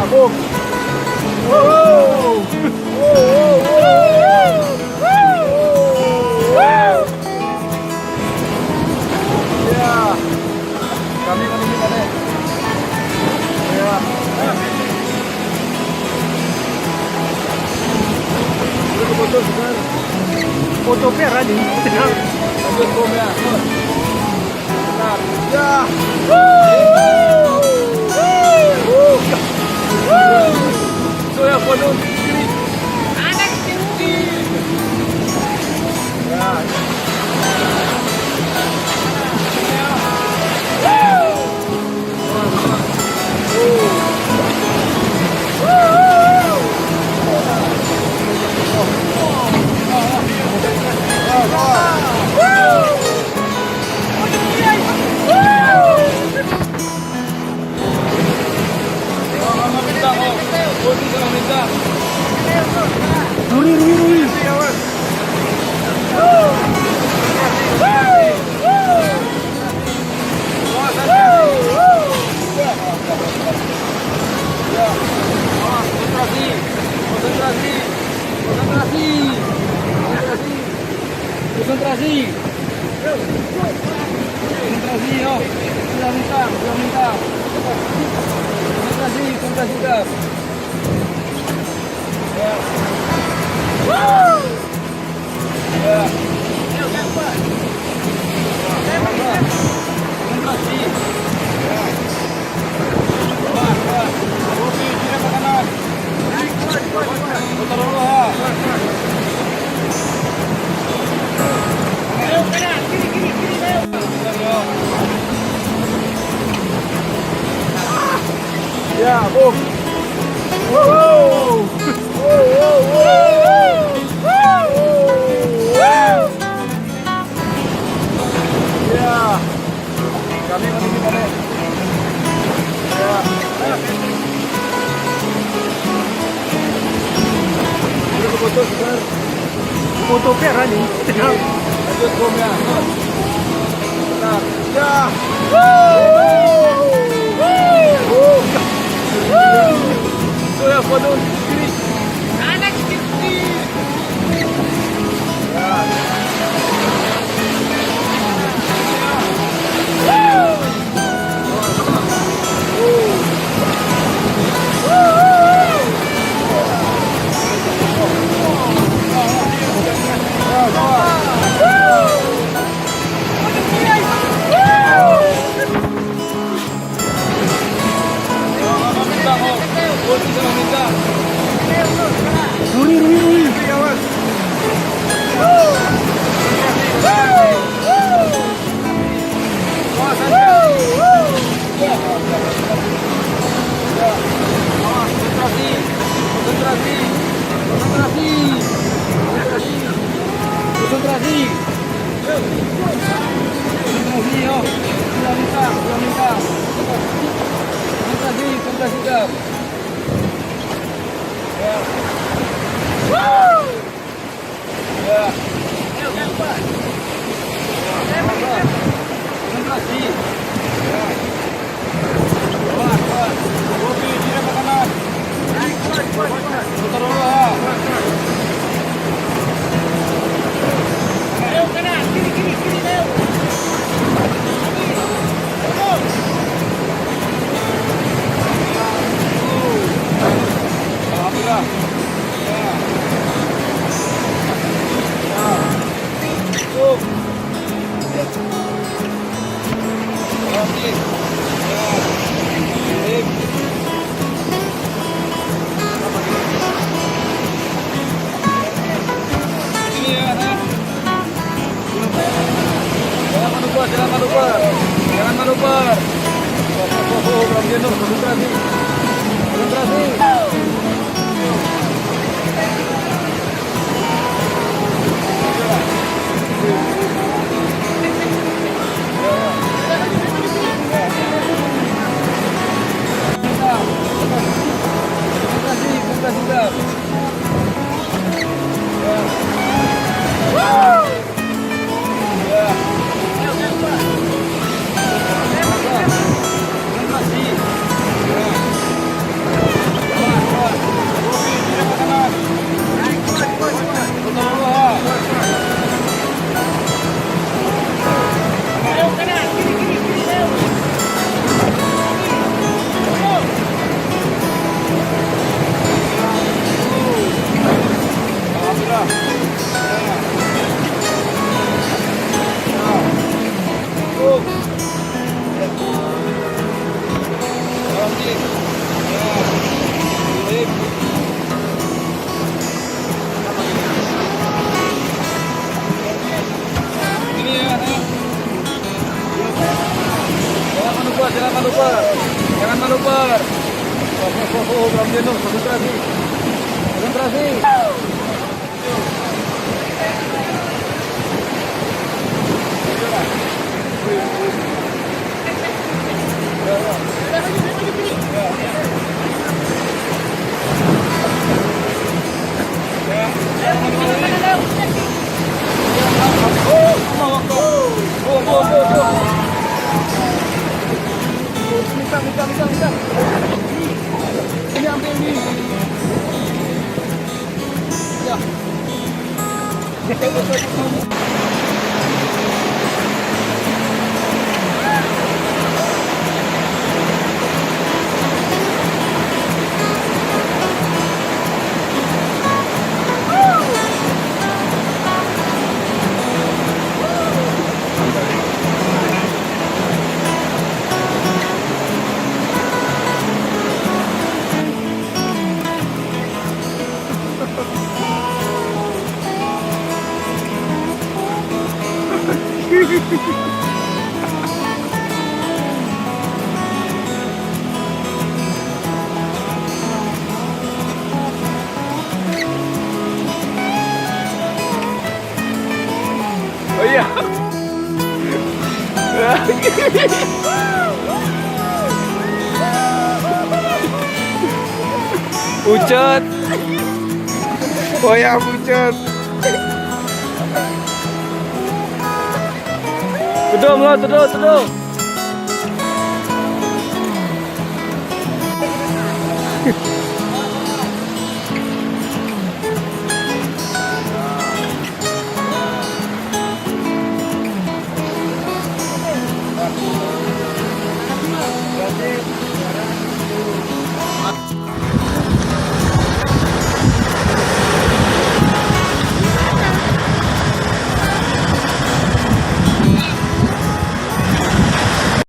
boom. Wow. Ya. Kami mana? Ya. Foto sebentar. Foto merah nih. Tenang. Lanjut bom ya. Benar. Ya. So ya foto kiri. Anak kiri. Ya. Rui. Konsentrasi, yo. Sudah minta. Konsentrasi dah. Ya. Ya. Konsentrasi. Kopi, kiri ke kanan. Putar dulu ha. Ya, boom. Ya. Kami mana? Ya. Foto sebentar. Foto merah nih. Tenang. Lanjut bom ya. Benar. Ya. So ya foto kiri. Anak kiri. Ya. Rui. Konsentrasi, yo. Sudah minta. Konsentrasi dah. Ya. Ya. Konsentrasi. Ya. Keluar. Kopi, kiri ke kanan. Putar dulu ha. Kanan, kiri, leo. Alhamdulillah. Ya. Jangan manuver. Belum jenuh, konsentrasi. Oh, belum jenuh. Konsentrasi. Konsentrasi. Bisa. Ini ambil ini. Ya. Oh iya. Pucat. Oh ya pucat. Tuduh.